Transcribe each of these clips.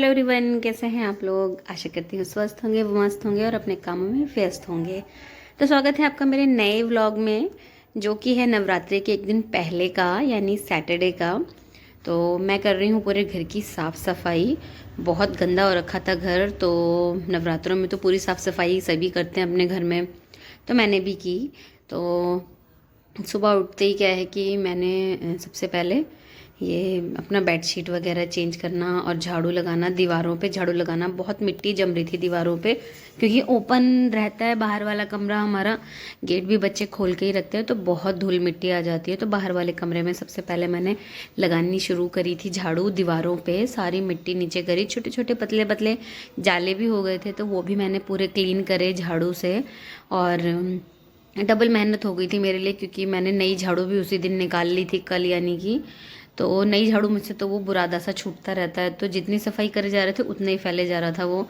Everyone, कैसे हैं आप लोग। आशा करती हूँ स्वस्थ होंगे, मस्त होंगे और अपने कामों में व्यस्त होंगे। तो स्वागत है आपका मेरे नए व्लॉग में, जो कि है नवरात्रि के एक दिन पहले का, यानी सैटरडे का। तो मैं कर रही हूँ पूरे घर की साफ़ सफाई। बहुत गंदा हो रखा था घर, तो नवरात्रों में तो पूरी साफ़ सफाई सभी करते हैं अपने घर में, तो मैंने भी की। तो सुबह उठते ही क्या है कि मैंने सबसे पहले ये अपना बेडशीट वगैरह चेंज करना और झाड़ू लगाना, दीवारों पे झाड़ू लगाना। बहुत मिट्टी जम रही थी दीवारों पे, क्योंकि ओपन रहता है बाहर वाला कमरा हमारा, गेट भी बच्चे खोल के ही रखते हैं, तो बहुत धूल मिट्टी आ जाती है। तो बाहर वाले कमरे में सबसे पहले मैंने लगानी शुरू करी थी झाड़ू। दीवारों पे सारी मिट्टी नीचे करी, छोटे छोटे पतले पतले जाले भी हो गए थे, तो वो भी मैंने पूरे क्लीन करे झाड़ू से। और डबल मेहनत हो गई थी मेरे लिए, क्योंकि मैंने नई झाड़ू भी उसी दिन निकाल ली थी, कल यानी कि। तो नई झाड़ू मुझसे तो वो बुरादा सा छूटता रहता है, तो जितनी सफाई करे जा रहे थे उतना ही फैले जा रहा था वो।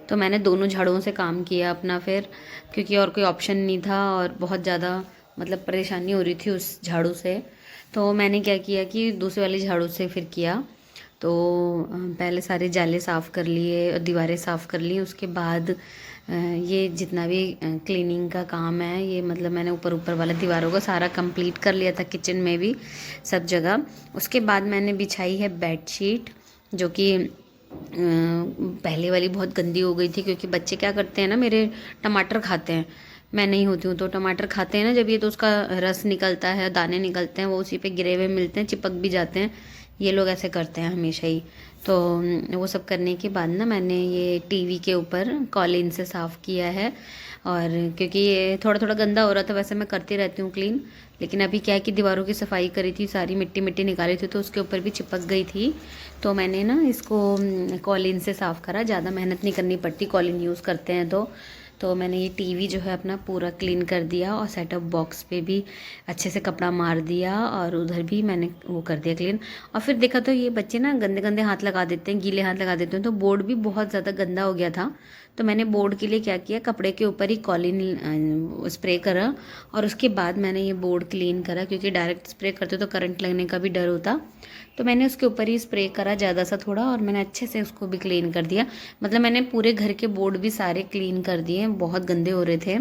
तो मैंने दोनों झाड़ुओं से काम किया अपना फिर, क्योंकि और कोई ऑप्शन नहीं था और बहुत ज़्यादा मतलब परेशानी हो रही थी उस झाड़ू से। तो मैंने क्या किया कि दूसरे वाली झाड़ू से फिर किया। तो पहले सारे जाले साफ़ कर लिए और दीवारें साफ़ कर ली। उसके बाद ये जितना भी क्लीनिंग का काम है, ये मतलब मैंने ऊपर ऊपर वाला दीवारों का सारा कंप्लीट कर लिया था, किचन में भी सब जगह। उसके बाद मैंने बिछाई है बेडशीट, जो कि पहले वाली बहुत गंदी हो गई थी, क्योंकि बच्चे क्या करते हैं ना, मेरे टमाटर खाते हैं। मैं नहीं होती हूँ तो टमाटर खाते हैं ना जब, ये तो उसका रस निकलता है, दाने निकलते हैं, वो उसी पे गिरे हुए मिलते हैं, चिपक भी जाते हैं। ये लोग ऐसे करते हैं हमेशा ही। तो वो सब करने के बाद ना मैंने ये टीवी के ऊपर कॉलिन से साफ़ किया है। और क्योंकि ये थोड़ा थोड़ा गंदा हो रहा था, वैसे मैं करती रहती हूँ क्लीन, लेकिन अभी क्या है कि दीवारों की सफाई करी थी, सारी मिट्टी मिट्टी निकाली थी, तो उसके ऊपर भी चिपक गई थी। तो मैंने ना इसको कॉलिन से साफ़ करा। ज़्यादा मेहनत नहीं करनी पड़ती कॉलिन यूज़ करते हैं तो मैंने ये टीवी जो है अपना पूरा क्लीन कर दिया, और सेटअप बॉक्स पे भी अच्छे से कपड़ा मार दिया, और उधर भी मैंने वो कर दिया क्लीन। और फिर देखा तो ये बच्चे ना गंदे गंदे हाथ लगा देते हैं, गीले हाथ लगा देते हैं, तो बोर्ड भी बहुत ज़्यादा गंदा हो गया था। तो मैंने बोर्ड के लिए क्या किया, कपड़े के ऊपर ही कॉलिन स्प्रे करा, और उसके बाद मैंने ये बोर्ड क्लीन करा, क्योंकि डायरेक्ट स्प्रे करते तो करंट लगने का भी डर होता। तो मैंने उसके ऊपर ही स्प्रे करा ज़्यादा सा थोड़ा, और मैंने अच्छे से उसको भी क्लीन कर दिया। मतलब मैंने पूरे घर के बोर्ड भी सारे क्लीन कर दिए, बहुत गंदे हो रहे थे।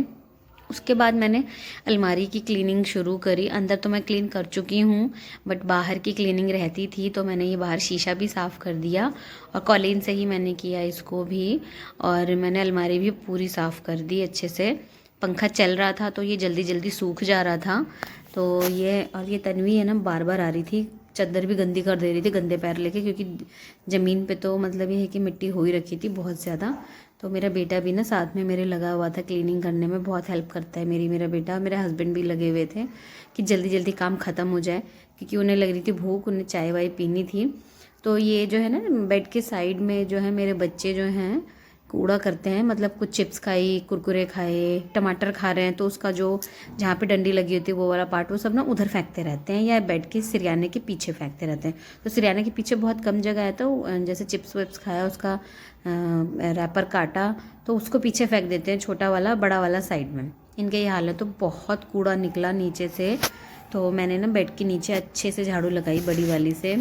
उसके बाद मैंने अलमारी की क्लीनिंग शुरू करी। अंदर तो मैं क्लीन कर चुकी हूँ, बट बाहर की क्लीनिंग रहती थी, तो मैंने ये बाहर शीशा भी साफ़ कर दिया, और कॉलिन से ही मैंने किया इसको भी। और मैंने अलमारी भी पूरी साफ़ कर दी अच्छे से। पंखा चल रहा था तो ये जल्दी जल्दी सूख जा रहा था। तो ये तन्वी है ना, बार बार आ रही थी, चादर भी गंदी कर दे रही थी गंदे पैर लेके, क्योंकि ज़मीन पे तो मतलब ये है कि मिट्टी हो ही रखी थी बहुत ज़्यादा। तो मेरा बेटा भी ना साथ में मेरे लगा हुआ था क्लीनिंग करने में, बहुत हेल्प करता है मेरा बेटा। मेरे हस्बैंड भी लगे हुए थे कि जल्दी जल्दी काम ख़त्म हो जाए, क्योंकि उन्हें लग रही थी भूख, उन्हें चाय वाय पीनी थी। तो ये जो है ना, बेड के साइड में जो है मेरे बच्चे जो हैं कूड़ा करते हैं, मतलब कुछ चिप्स खाई, कुरकुरे खाए, टमाटर खा रहे हैं, तो उसका जो जहाँ पे डंडी लगी होती है वो वाला पार्ट, वो सब ना उधर फेंकते रहते हैं, या बेड के सिरयाने के पीछे फेंकते रहते हैं। तो सिरयाने के पीछे बहुत कम जगह है, तो जैसे चिप्स विप्स खाया, उसका रैपर काटा, तो उसको पीछे फेंक देते हैं, छोटा वाला बड़ा वाला साइड में। इनके ये हाल है। तो बहुत कूड़ा निकला नीचे से, तो मैंने ना बेड के नीचे अच्छे से झाड़ू लगाई बड़ी वाली से।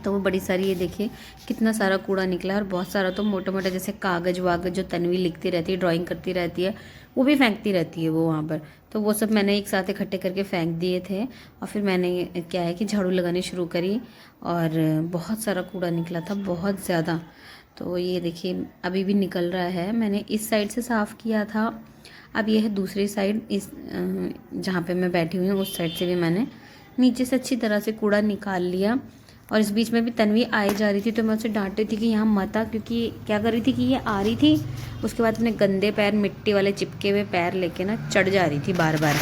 तो वो बड़ी सारी, ये देखिए कितना सारा कूड़ा निकला, और बहुत सारा तो मोटा मोटा जैसे कागज़ वागज जो तन्वी लिखती रहती है, ड्राइंग करती रहती है, वो भी फेंकती रहती है वो वहाँ पर। तो वो सब मैंने एक साथ इकट्ठे करके फेंक दिए थे, और फिर मैंने क्या है कि झाड़ू लगानी शुरू करी, और बहुत सारा कूड़ा निकला था, बहुत ज़्यादा। तो ये देखिए अभी भी निकल रहा है। मैंने इस साइड से साफ़ किया था, अब ये है दूसरी साइड, इस जहाँ पे मैं बैठी हुई हूँ उस साइड से भी मैंने नीचे से अच्छी तरह से कूड़ा निकाल लिया। और इस बीच में भी तन्वी आई जा रही थी, तो मैं उसे डांट रही थी कि यहाँ मत आ, क्योंकि क्या कर रही थी कि ये आ रही थी, उसके बाद अपने गंदे पैर, मिट्टी वाले चिपके हुए पैर लेके ना चढ़ जा रही थी बार बार।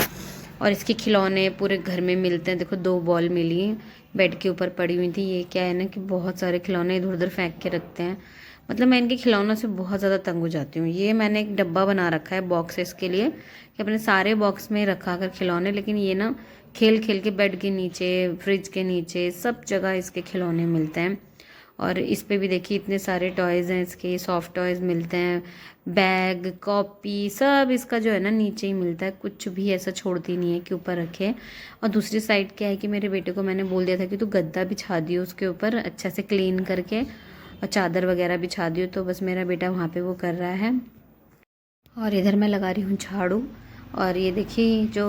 और इसके खिलौने पूरे घर में मिलते हैं, देखो 2 बॉल मिली बेड के ऊपर पड़ी हुई थी। ये क्या है ना कि बहुत सारे खिलौने इधर उधर फेंक के रखते हैं, मतलब मैं इनके खिलौनों से बहुत ज़्यादा तंग हो जाती हूँ। ये मैंने एक डब्बा बना रखा है बॉक्स इसके लिए, कि अपने सारे बॉक्स में रखा कर खिलौने, लेकिन ये ना खेल खेल के बेड के नीचे, फ्रिज के नीचे, सब जगह इसके खिलौने मिलते हैं। और इस पे भी देखिए इतने सारे टॉयज़ हैं इसके, सॉफ्ट टॉयज़ मिलते हैं, बैग, कॉपी, सब इसका जो है ना नीचे ही मिलता है, कुछ भी ऐसा छोड़ती नहीं है कि ऊपर रखे। और दूसरी साइड क्या है कि मेरे बेटे को मैंने बोल दिया था कि तू गद्दा बिछा दियो उसके ऊपर अच्छा से क्लीन करके, और चादर वगैरह बिछा दी हूँ, तो बस मेरा बेटा वहाँ पे वो कर रहा है। और इधर मैं लगा रही हूँ झाड़ू। और ये देखिए जो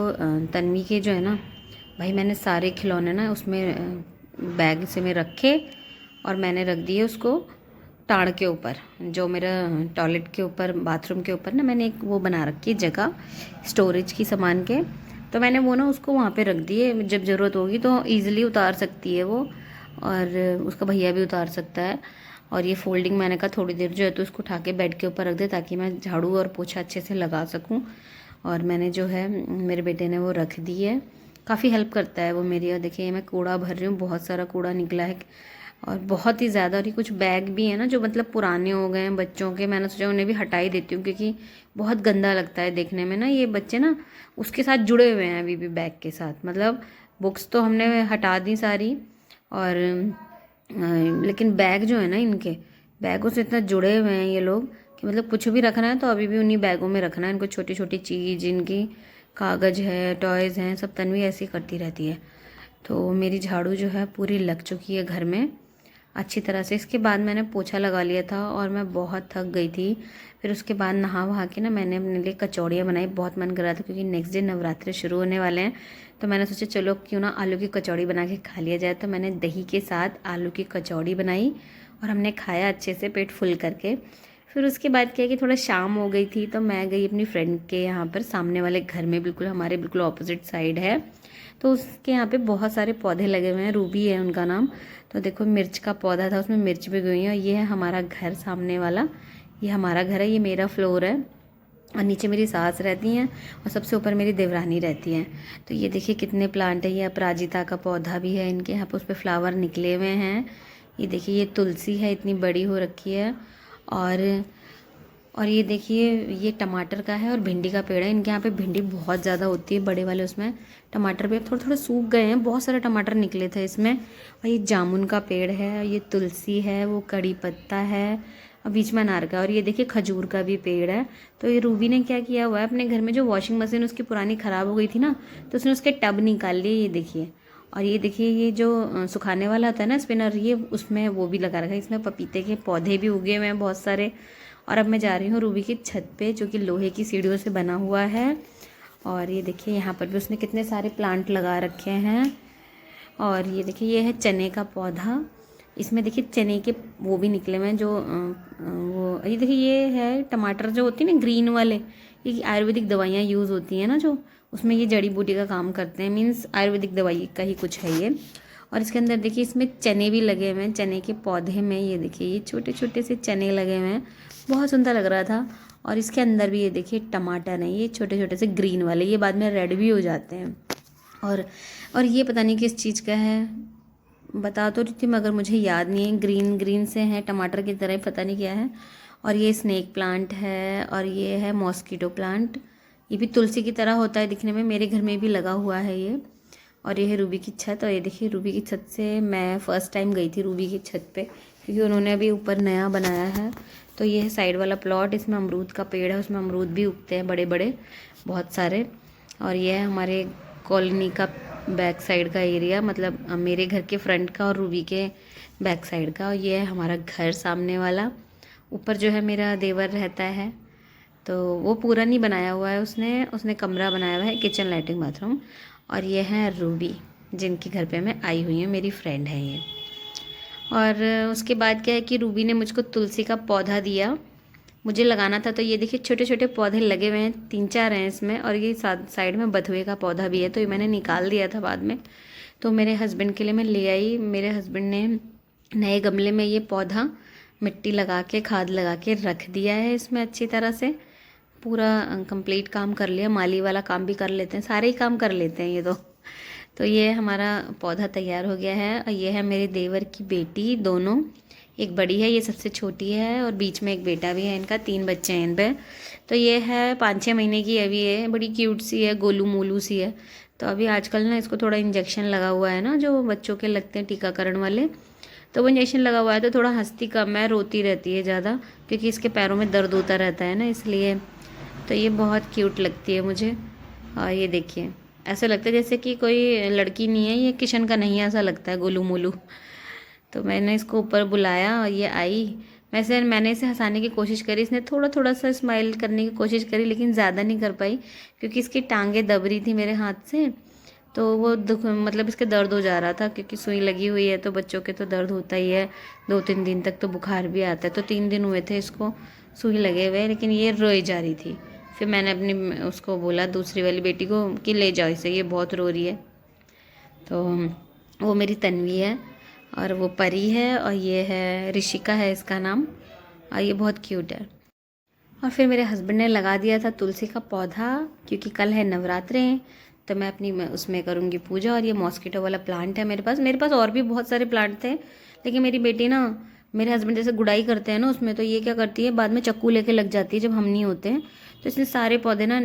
तन्वी के जो है ना भाई, मैंने सारे खिलौने ना उसमें बैग से में रखे और मैंने रख दिए उसको ताड़ के ऊपर, जो मेरा टॉयलेट के ऊपर बाथरूम के ऊपर ना मैंने एक वो बना रखी है जगह स्टोरेज की सामान के, तो मैंने वो ना उसको वहाँ पे रख दिए। जब ज़रूरत होगी तो ईज़िली उतार सकती है वो, और उसका भैया भी उतार सकता है। और ये फोल्डिंग मैंने कहा थोड़ी देर जो है तो उसको उठा के बेड के ऊपर रख दे, ताकि मैं झाड़ू और पोछा अच्छे से लगा सकूँ। और मैंने जो है मेरे बेटे ने वो रख दी है, काफ़ी हेल्प करता है वो मेरी। और देखिए मैं कूड़ा भर रही हूँ, बहुत सारा कूड़ा निकला है और बहुत ही ज़्यादा। और ये कुछ बैग भी है ना जो मतलब पुराने हो गए हैं बच्चों के, मैंने सोचा उन्हें भी हटा ही देती हूँ, क्योंकि बहुत गंदा लगता है देखने में ना। ये बच्चे ना उसके साथ जुड़े हुए हैं अभी भी बैग के साथ, मतलब बुक्स तो हमने हटा दी सारी, और लेकिन बैग जो है ना इनके बैगों से इतना जुड़े हुए हैं ये लोग कि मतलब कुछ भी रखना है तो अभी भी उन्हीं बैगों में रखना है इनको। छोटी छोटी चीज़ इनकी, कागज़ है, टॉयज़ हैं, सब तन्वी ऐसी करती रहती है। तो मेरी झाड़ू जो है पूरी लग चुकी है घर में अच्छी तरह से। इसके बाद मैंने पोछा लगा लिया था और मैं बहुत थक गई थी। फिर उसके बाद नहा वहा के ना मैंने अपने लिए कचौड़ियाँ बनाई, बहुत मन कर रहा था क्योंकि नेक्स्ट डे नवरात्रि शुरू होने वाले हैं। तो मैंने सोचा चलो क्यों ना आलू की कचौड़ी बना के खा लिया जाए। तो मैंने दही के साथ आलू की कचौड़ी बनाई और हमने खाया अच्छे से पेट फुल करके। फिर उसके बाद क्या है कि थोड़ा शाम हो गई थी, तो मैं गई अपनी फ्रेंड के यहाँ पर, सामने वाले घर में, बिल्कुल हमारे बिल्कुल ऑपोजिट साइड है। तो उसके यहाँ पे बहुत सारे पौधे लगे हुए हैं, रूबी है उनका नाम। तो देखो मिर्च का पौधा था, उसमें मिर्च भी गई है। और ये है हमारा घर सामने वाला, ये हमारा घर है, ये मेरा फ्लोर है। और नीचे मेरी सास रहती हैं और सबसे ऊपर मेरी देवरानी रहती हैं। तो ये देखिए कितने प्लांट है। ये अपराजिता का पौधा भी है इनके यहाँ पे, उस पर फ्लावर निकले हुए हैं। ये देखिए ये तुलसी है, इतनी बड़ी हो रखी है। और ये देखिए ये टमाटर का है और भिंडी का पेड़ है। इनके यहाँ पे भिंडी बहुत ज़्यादा होती है बड़े वाले, उसमें टमाटर भी अब थोड़े थोड़े सूख गए हैं, बहुत सारे टमाटर निकले थे इसमें। और ये जामुन का पेड़ है, ये तुलसी है, वो कड़ी पत्ता है और बीच में अनार का। और ये देखिए खजूर का भी पेड़ है। तो ये रूबी ने क्या किया हुआ है, अपने घर में जो वॉशिंग मशीन उसकी पुरानी ख़राब हो गई थी ना, तो उसने उसके टब निकाल लिए, ये देखिए। और ये देखिए ये जो सुखाने वाला होता है ना स्पिनर, ये उसमें वो भी लगा रखा है। इसमें पपीते के पौधे भी उगे हुए हैं बहुत सारे। और अब मैं जा रही हूँ रूबी की छत पे, जो कि लोहे की सीढ़ियों से बना हुआ है। और ये देखिए यहाँ पर भी उसने कितने सारे प्लांट लगा रखे हैं। और ये देखिए ये है चने का पौधा, इसमें देखिए चने के वो भी निकले हुए हैं जो वो। ये देखिए ये है टमाटर जो होती है ना ग्रीन वाले, ये आयुर्वेदिक दवाइयाँ यूज़ होती हैं ना जो, उसमें ये जड़ी बूटी का काम करते हैं, मीन्स आयुर्वेदिक दवाई का ही कुछ है ये। और इसके अंदर देखिए इसमें चने भी लगे हुए हैं, चने के पौधे में ये देखिए ये छोटे छोटे से चने लगे हुए हैं, बहुत सुंदर लग रहा था। और इसके अंदर भी ये देखिए टमाटर हैं, ये छोटे छोटे से ग्रीन वाले, ये बाद में रेड भी हो जाते हैं। और ये पता नहीं किस चीज़ का है, बता तो रही थी मगर मुझे याद नहीं है। ग्रीन ग्रीन से हैं टमाटर की तरह, पता नहीं क्या है। और ये स्नेक प्लांट है और ये है मॉस्किटो प्लांट, ये भी तुलसी की तरह होता है दिखने में, मेरे घर में भी लगा हुआ है ये। और ये है रूबी की छत। और ये देखिए रूबी की छत से मैं फ़र्स्ट टाइम गई थी रूबी की छत पे, क्योंकि उन्होंने अभी ऊपर नया बनाया है। तो ये है साइड वाला प्लॉट, इसमें अमरूद का पेड़ है, उसमें अमरूद भी उगते हैं बड़े बड़े बहुत सारे। और ये है हमारे कॉलोनी का बैक साइड का एरिया, मतलब मेरे घर के फ्रंट का और रूबी के बैक साइड का। और ये है हमारा घर सामने वाला। ऊपर जो है मेरा देवर रहता है, तो वो पूरा नहीं बनाया हुआ है उसने कमरा बनाया हुआ है, किचन लैट्रिन बाथरूम। और ये है रूबी, जिनके घर पे मैं आई हुई हूँ, मेरी फ्रेंड है ये। और उसके बाद क्या है कि रूबी ने मुझको तुलसी का पौधा दिया, मुझे लगाना था। तो ये देखिए छोटे छोटे पौधे लगे हुए हैं, 3-4 हैं इसमें। और ये साइड में बथुए का पौधा भी है, तो ये मैंने निकाल दिया था बाद में। तो मेरे हस्बैंड के लिए मैं ले आई, मेरे हस्बैंड ने नए गमले में ये पौधा मिट्टी लगा के खाद लगा के रख दिया है इसमें अच्छी तरह से। पूरा कंप्लीट काम कर लिया, माली वाला काम भी कर लेते हैं, सारे ही काम कर लेते हैं ये तो ये हमारा पौधा तैयार हो गया है। और ये है मेरे देवर की बेटी दोनों, एक बड़ी है, ये सबसे छोटी है, और बीच में एक बेटा भी है इनका, 3 बच्चे हैं इन पर। तो ये है 5-6 महीने की अभी है, बड़ी क्यूट सी है, गोलू मोलू सी है। तो अभी आजकल ना इसको थोड़ा इंजेक्शन लगा हुआ है ना, जो बच्चों के लगते हैं टीकाकरण वाले, तो वो इंजेक्शन लगा हुआ है। तो थोड़ा हंसती कम है, रोती रहती है ज़्यादा, क्योंकि इसके पैरों में दर्द होता रहता है ना, इसलिए। तो ये बहुत क्यूट लगती है मुझे। और ये देखिए ऐसा लगता है जैसे कि कोई लड़की नहीं है, ये किशन का नहीं है, ऐसा लगता है गोलू मोलू। तो मैंने इसको ऊपर बुलाया और ये आई। मैंने इसे हंसाने की कोशिश करी, इसने थोड़ा थोड़ा सा स्माइल करने की कोशिश करी लेकिन ज़्यादा नहीं कर पाई क्योंकि इसकी टांगें दब रही थी मेरे हाथ से। तो वो दुख मतलब इसके दर्द हो जा रहा था क्योंकि सुई लगी हुई है तो बच्चों के तो दर्द होता ही है। 2-3 दिन तक तो बुखार भी आता है, तो 3 दिन हुए थे इसको सुई लगे हुए, लेकिन ये रोई जा रही थी। फिर मैंने अपनी उसको बोला दूसरी वाली बेटी को कि ले जाओ इसे, ये बहुत रो रही है। तो वो मेरी तन्वी है और वो परी है और ये है ऋषिका है इसका नाम, और ये बहुत क्यूट है। और फिर मेरे हस्बैंड ने लगा दिया था तुलसी का पौधा क्योंकि कल है नवरात्रे, तो मैं अपनी उसमें करूँगी पूजा। और ये मॉस्किटो वाला प्लांट है मेरे पास और भी बहुत सारे प्लांट थे, लेकिन मेरी बेटी ना, मेरे हस्बैंड जैसे गुड़ाई करते हैं ना उसमें, तो ये क्या करती है बाद में चक्कू लेके लग जाती है जब हम नहीं होते हैं। तो इसने सारे पौधे ना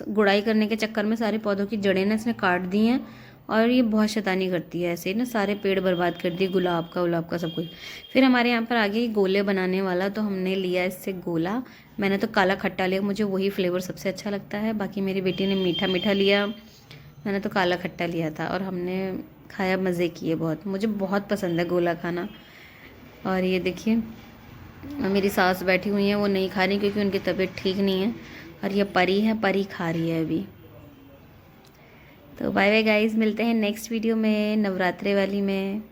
गुड़ाई करने के चक्कर में सारे पौधों की जड़ें ना इसने काट दी हैं, और ये बहुत शैतानी करती है, ऐसे ही ना सारे पेड़ बर्बाद कर दिए, गुलाब का सब कुछ। फिर हमारे यहाँ पर आ गया गोले बनाने वाला, तो हमने लिया इससे गोला। मैंने तो काला खट्टा लिया, मुझे वही फ्लेवर सबसे अच्छा लगता है। बाकी मेरी बेटी ने मीठा मीठा लिया, मैंने तो काला खट्टा लिया था और हमने खाया, मज़े किए बहुत। मुझे बहुत पसंद है गोला खाना। और ये देखिए मेरी सास बैठी हुई हैं, वो नहीं खा रही क्योंकि उनकी तबीयत ठीक नहीं है। और ये परी है, परी खा रही है अभी। तो बाय बाय गाइस, मिलते हैं नेक्स्ट वीडियो में नवरात्रे वाली में।